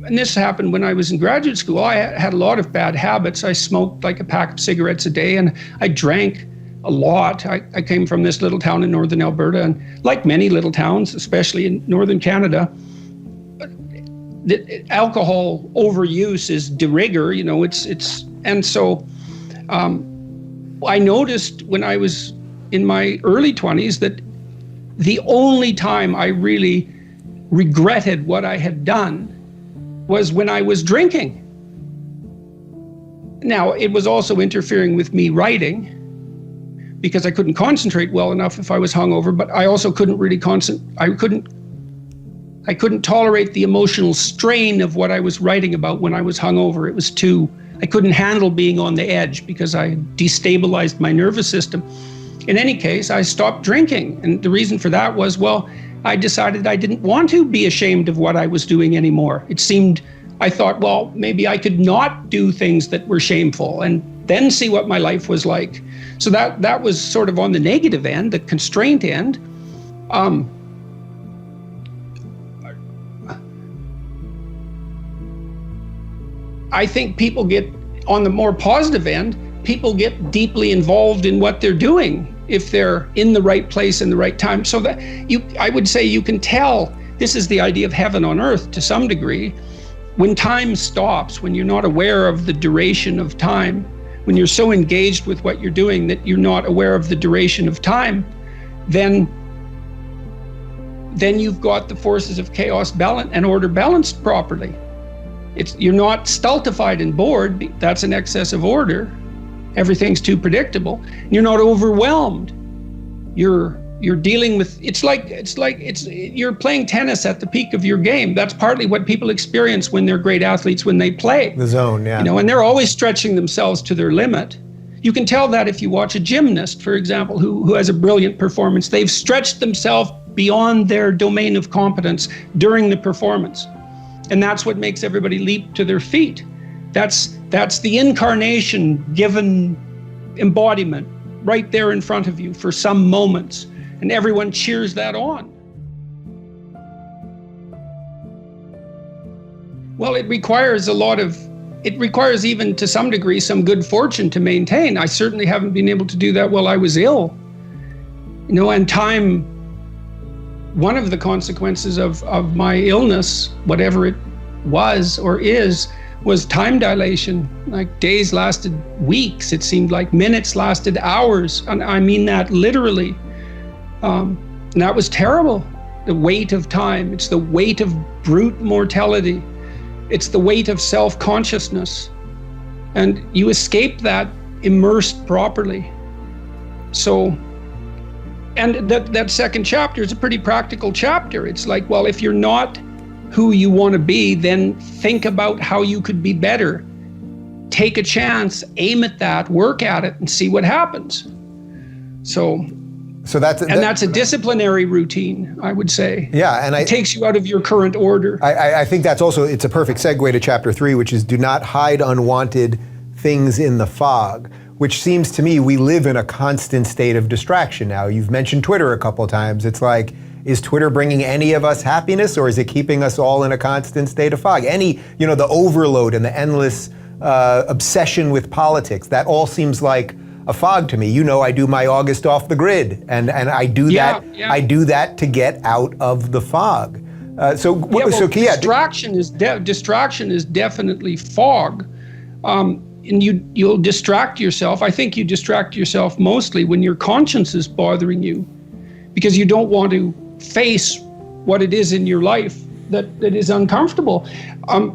and this happened when I was in graduate school, I had a lot of bad habits. I smoked like a pack of cigarettes a day, and I drank a lot. I came from this little town in northern Alberta, and like many little towns, especially in northern Canada, the alcohol overuse is de rigueur, and so I noticed when I was in my early 20s that the only time I really regretted what I had done was when I was drinking. Now, it was also interfering with me writing because I couldn't concentrate well enough if I was hungover, but I also couldn't really I couldn't tolerate the emotional strain of what I was writing about when I was hungover. It was I couldn't handle being on the edge because I destabilized my nervous system. In any case, I stopped drinking. And the reason for that was, I decided I didn't want to be ashamed of what I was doing anymore. I thought, maybe I could not do things that were shameful and then see what my life was like. So that was sort of on the negative end, the constraint end. I think people get, on the more positive end, people get deeply involved in what they're doing if they're in the right place in the right time. So that I would say you can tell, this is the idea of heaven on earth to some degree. When time stops, when you're not aware of the duration of time, when you're so engaged with what you're doing that you're not aware of the duration of time, then you've got the forces of chaos and order balanced properly. You're not stultified and bored. That's an excess of order. Everything's too predictable. You're not overwhelmed. You're dealing with, you're playing tennis at the peak of your game. That's partly what people experience when they're great athletes, when they play. The zone, yeah. And they're always stretching themselves to their limit. You can tell that if you watch a gymnast, for example, who has a brilliant performance. They've stretched themselves beyond their domain of competence during the performance. And that's what makes everybody leap to their feet. That's the incarnation given embodiment right there in front of you for some moments, and everyone cheers that on. Well, it requires even to some degree some good fortune to maintain. I certainly haven't been able to do that while I was ill. And time, one of the consequences of my illness, whatever it was or is, was time dilation. Like days lasted weeks, it seemed like minutes lasted hours. And I mean that literally. And that was terrible. The weight of time, it's the weight of brute mortality. It's the weight of self-consciousness. And you escape that immersed properly. So, and that second chapter is a pretty practical chapter. It's like, well, if you're not who you want to be, then think about how you could be better. Take a chance, aim at that, work at it, and see what happens. So that's a disciplinary routine, I would say. Yeah, and it takes you out of your current order. I think it's a perfect segue to chapter 3, which is do not hide unwanted things in the fog, which seems to me we live in a constant state of distraction now. You've mentioned Twitter a couple of times. It's like, is Twitter bringing any of us happiness, or is it keeping us all in a constant state of fog? The overload and the endless obsession with politics, that all seems like a fog to me. I do my August off the grid, and I do that. Yeah. I do that to get out of the fog. Distraction is definitely fog. And you'll distract yourself. I think you distract yourself mostly when your conscience is bothering you, because you don't want to face what it is in your life that is uncomfortable.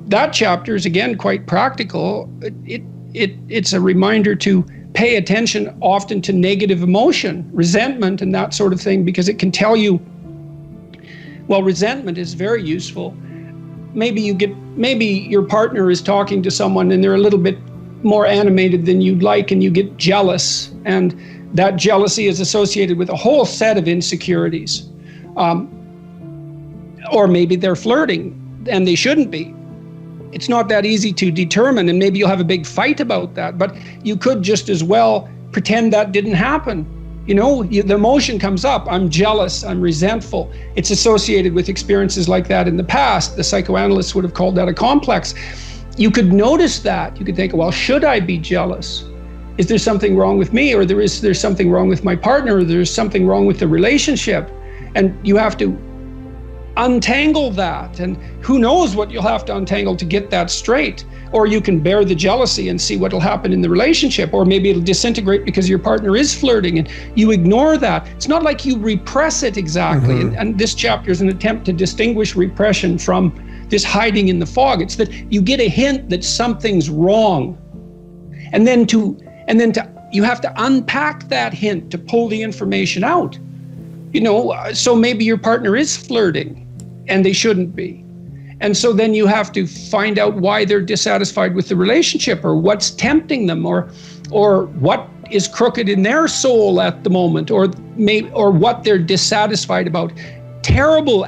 That chapter is again quite practical. It's a reminder to pay attention often to negative emotion, resentment and that sort of thing, because it can tell you, well, resentment is very useful. Maybe your partner is talking to someone and they're a little bit more animated than you'd like, and you get jealous, and that jealousy is associated with a whole set of insecurities. Or maybe they're flirting and they shouldn't be. It's not that easy to determine, and maybe you'll have a big fight about that, but you could just as well pretend that didn't happen. The emotion comes up. I'm jealous, I'm resentful. It's associated with experiences like that in the past. The psychoanalysts would have called that a complex. You could notice that. You could think, well, should I be jealous? Is there something wrong with me? Or there's something wrong with my partner? Or there's something wrong with the relationship? And you have to untangle that. And who knows what you'll have to untangle to get that straight. Or you can bear the jealousy and see what will happen in the relationship. Or maybe it'll disintegrate because your partner is flirting and you ignore that. It's not like you repress it exactly. Mm-hmm. And this chapter is an attempt to distinguish repression from this hiding in the fog. It's that you get a hint that something's wrong. And then you have to unpack that hint to pull the information out. So maybe your partner is flirting and they shouldn't be. And so then you have to find out why they're dissatisfied with the relationship, or what's tempting them, or what is crooked in their soul at the moment, or what they're dissatisfied about. Terrible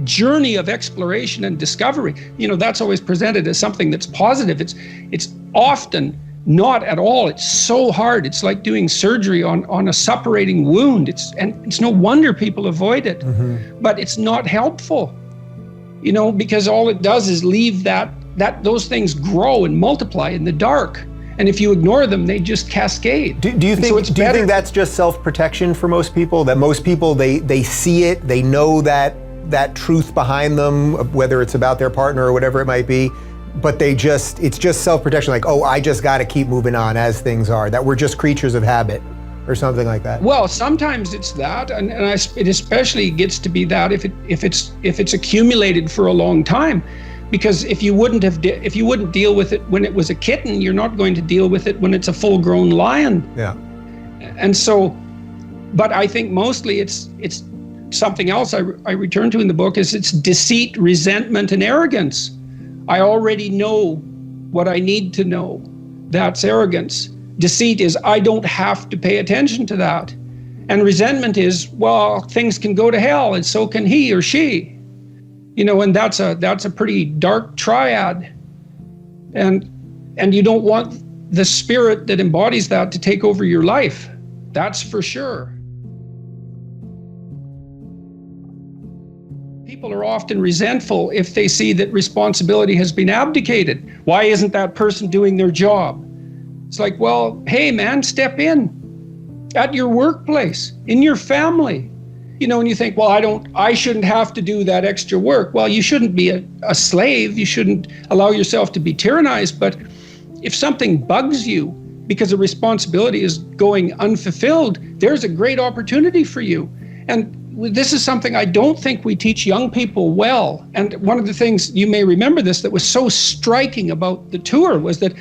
journey of exploration and discovery. That's always presented as something that's positive. It's often not at all. It's so hard. It's like doing surgery on a suppurating wound. It's no wonder people avoid it. Mm-hmm. But it's not helpful. Because all it does is leave those things grow and multiply in the dark. And if you ignore them, they just cascade. Do you think that's just self-protection for most people? That most people, they see it, they know that truth behind them, whether it's about their partner or whatever it might be, but it's just self-protection, like, oh, I just got to keep moving on as things are, that we're just creatures of habit or something like that? Well, sometimes it's that, and it especially gets to be that if it's accumulated for a long time, because if you wouldn't deal with it when it was a kitten, you're not going to deal with it when it's a full-grown lion. Yeah. And so, but I think mostly it's something else I return to in the book is it's deceit, resentment, and arrogance. I already know what I need to know. That's arrogance. Deceit is I don't have to pay attention to that. And resentment is, well, things can go to hell and so can he or she. And that's a pretty dark triad. And you don't want the spirit that embodies that to take over your life. That's for sure. People are often resentful if they see that responsibility has been abdicated. Why isn't that person doing their job? It's like, well, hey man, step in at your workplace, in your family. And you think, well, I shouldn't have to do that extra work. Well, you shouldn't be a slave. You shouldn't allow yourself to be tyrannized. But if something bugs you because a responsibility is going unfulfilled, there's a great opportunity for you. And this is something I don't think we teach young people well. And one of the things, you may remember this, that was so striking about the tour was that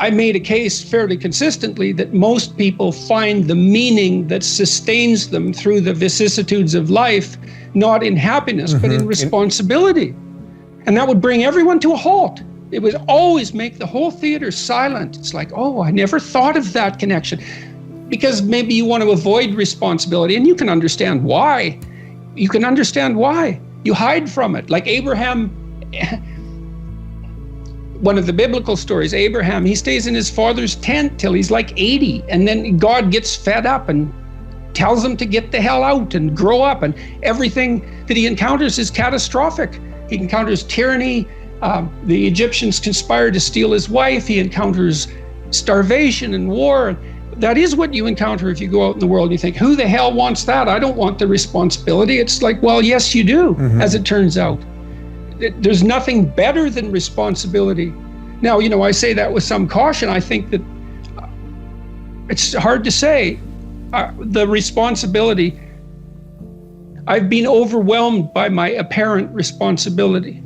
I made a case fairly consistently that most people find the meaning that sustains them through the vicissitudes of life, not in happiness, but in responsibility. And that would bring everyone to a halt. It would always make the whole theater silent. It's like, oh, I never thought of that connection. Because maybe you want to avoid responsibility, and you can understand why. You hide from it. Like Abraham, one of the biblical stories, Abraham, he stays in his father's tent till he's like 80, and then God gets fed up and tells him to get the hell out and grow up, and everything that he encounters is catastrophic. He encounters tyranny, the Egyptians conspire to steal his wife, he encounters starvation and war. That is what you encounter if you go out in the world and you think, who the hell wants that? I don't want the responsibility. It's like, well, yes, you do, as it turns out. There's nothing better than responsibility. Now, I say that with some caution. I think that it's hard to say. The responsibility, I've been overwhelmed by my apparent responsibility.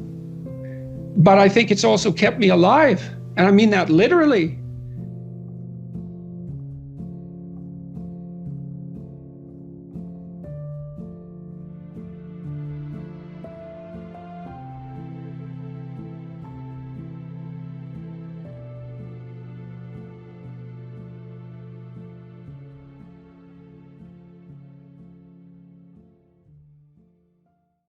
But I think it's also kept me alive. And I mean that literally.